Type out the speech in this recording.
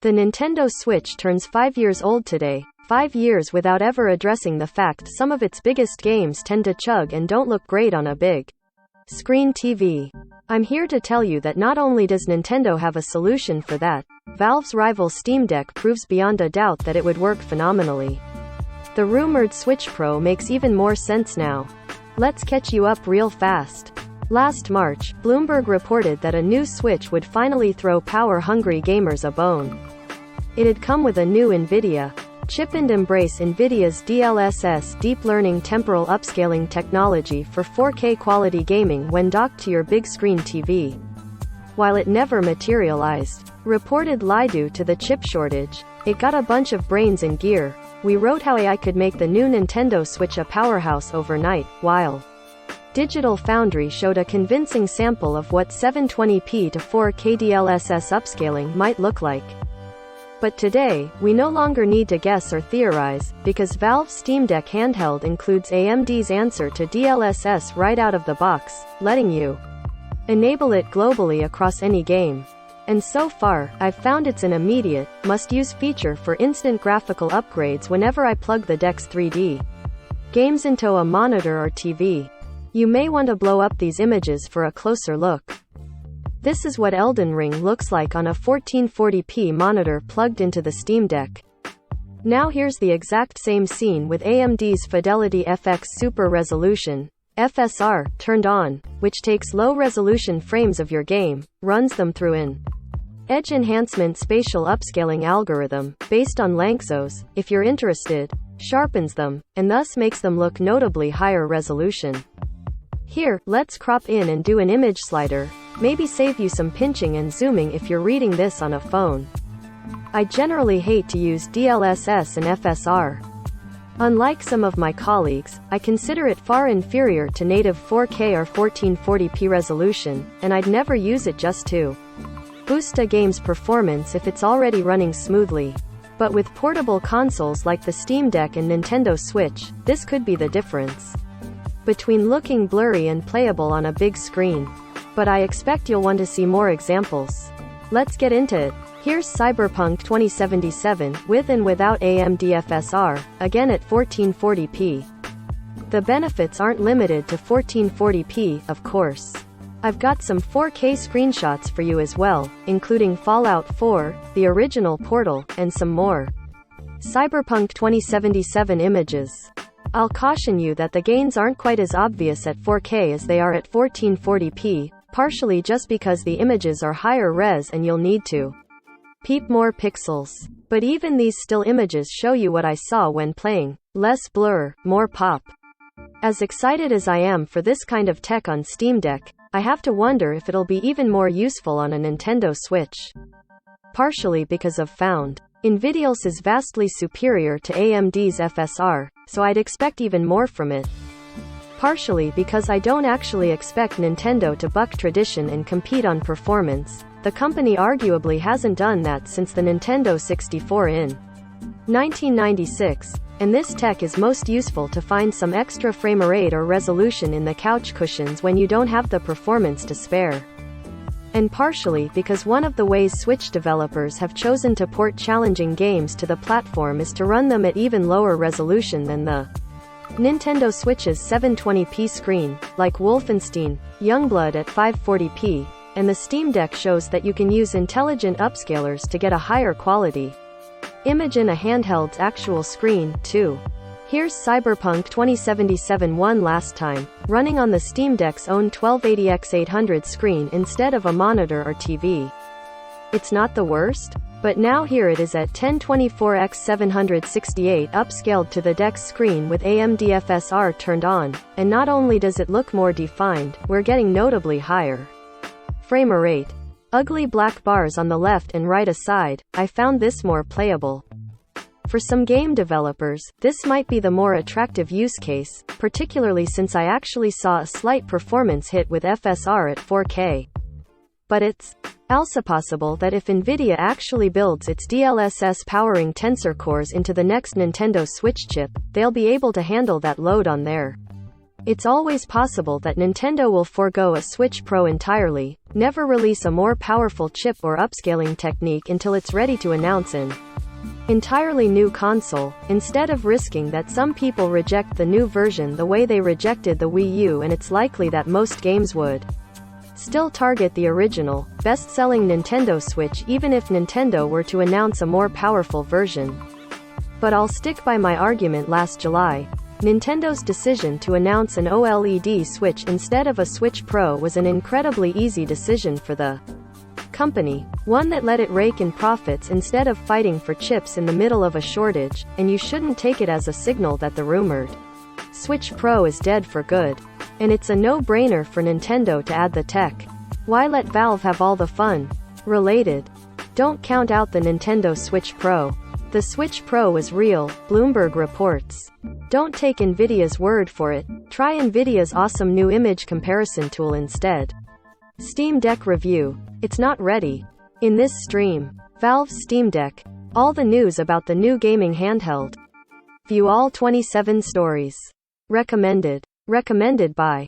The Nintendo Switch turns 5 years old today, 5 years without ever addressing the fact some of its biggest games tend to chug and don't look great on a big screen TV. I'm here to tell you that not only does Nintendo have a solution for that, Valve's rival Steam Deck proves beyond a doubt that it would work phenomenally. The rumored Switch Pro makes even more sense now. Let's catch you up real fast. Last March, Bloomberg reported that a new Switch would finally throw power-hungry gamers a bone. It'd come with a new NVIDIA chip and embrace NVIDIA's DLSS deep learning temporal upscaling technology for 4K quality gaming when docked to your big screen TV. While it never materialized, reported lie due to the chip shortage, it got a bunch of brains in gear. We wrote how AI could make the new Nintendo Switch a powerhouse overnight, while Digital Foundry showed a convincing sample of what 720p to 4K DLSS upscaling might look like. But today, we no longer need to guess or theorize, because Valve's Steam Deck handheld includes AMD's answer to DLSS right out of the box, letting you enable it globally across any game. And so far, I've found it's an immediate, must-use feature for instant graphical upgrades whenever I plug the Deck's 3D games into a monitor or TV. You may want to blow up these images for a closer look. This is what Elden Ring looks like on a 1440p monitor plugged into the Steam Deck. Now here's the exact same scene with AMD's Fidelity FX Super Resolution, FSR, turned on, which takes low-resolution frames of your game, runs them through an edge enhancement spatial upscaling algorithm, based on Lanczos, if you're interested, sharpens them, and thus makes them look notably higher resolution. Here, let's crop in and do an image slider, maybe save you some pinching and zooming if you're reading this on a phone. I generally hate to use DLSS and FSR. Unlike some of my colleagues, I consider it far inferior to native 4K or 1440p resolution, and I'd never use it just to boost a game's performance if it's already running smoothly. But with portable consoles like the Steam Deck and Nintendo Switch, this could be the difference between looking blurry and playable on a big screen. But I expect you'll want to see more examples. Let's get into it. Here's Cyberpunk 2077, with and without AMD FSR, again at 1440p. The benefits aren't limited to 1440p, of course. I've got some 4K screenshots for you as well, including Fallout 4, the original Portal, and some more Cyberpunk 2077 images. I'll caution you that the gains aren't quite as obvious at 4K as they are at 1440p, partially just because the images are higher res and you'll need to peep more pixels. But even these still images show you what I saw when playing. Less blur, more pop. As excited as I am for this kind of tech on Steam Deck, I have to wonder if it'll be even more useful on a Nintendo Switch. Partially because of found NVIDIA's is vastly superior to AMD's FSR, so I'd expect even more from it. Partially because I don't actually expect Nintendo to buck tradition and compete on performance. The company arguably hasn't done that since the Nintendo 64 in 1996, and this tech is most useful to find some extra frame rate or resolution in the couch cushions when you don't have the performance to spare. And partially because one of the ways Switch developers have chosen to port challenging games to the platform is to run them at even lower resolution than the Nintendo Switch's 720p screen, like Wolfenstein, Youngblood at 540p, and the Steam Deck shows that you can use intelligent upscalers to get a higher quality image in a handheld's actual screen, too. Here's Cyberpunk 2077 one last time, running on the Steam Deck's own 1280x800 screen instead of a monitor or TV. It's not the worst? But now here it is at 1024x768 upscaled to the Deck's screen with AMD FSR turned on, and not only does it look more defined, we're getting notably higher frame rate. Ugly black bars on the left and right aside, I found this more playable. For some game developers, this might be the more attractive use case, particularly since I actually saw a slight performance hit with FSR at 4K. But it's also possible that if NVIDIA actually builds its DLSS powering tensor cores into the next Nintendo Switch chip, they'll be able to handle that load on their It's always possible that Nintendo will forego a Switch Pro entirely, never release a more powerful chip or upscaling technique until it's ready to announce an entirely new console, instead of risking that some people reject the new version the way they rejected the Wii U, and it's likely that most games would still target the original, best-selling Nintendo Switch even if Nintendo were to announce a more powerful version. But I'll stick by my argument last July. Nintendo's decision to announce an OLED Switch instead of a Switch Pro was an incredibly easy decision for the company, one that let it rake in profits instead of fighting for chips in the middle of a shortage, and you shouldn't take it as a signal that the rumored Switch Pro is dead for good. And it's a no-brainer for Nintendo to add the tech. Why let Valve have all the fun? Related. Don't count out the Nintendo Switch Pro. The Switch Pro is real, Bloomberg reports. Don't take Nvidia's word for it, try Nvidia's awesome new image comparison tool instead. Steam Deck review. It's not ready. In this stream, Valve's Steam Deck. All the news about the new gaming handheld. View all 27 stories. Recommended by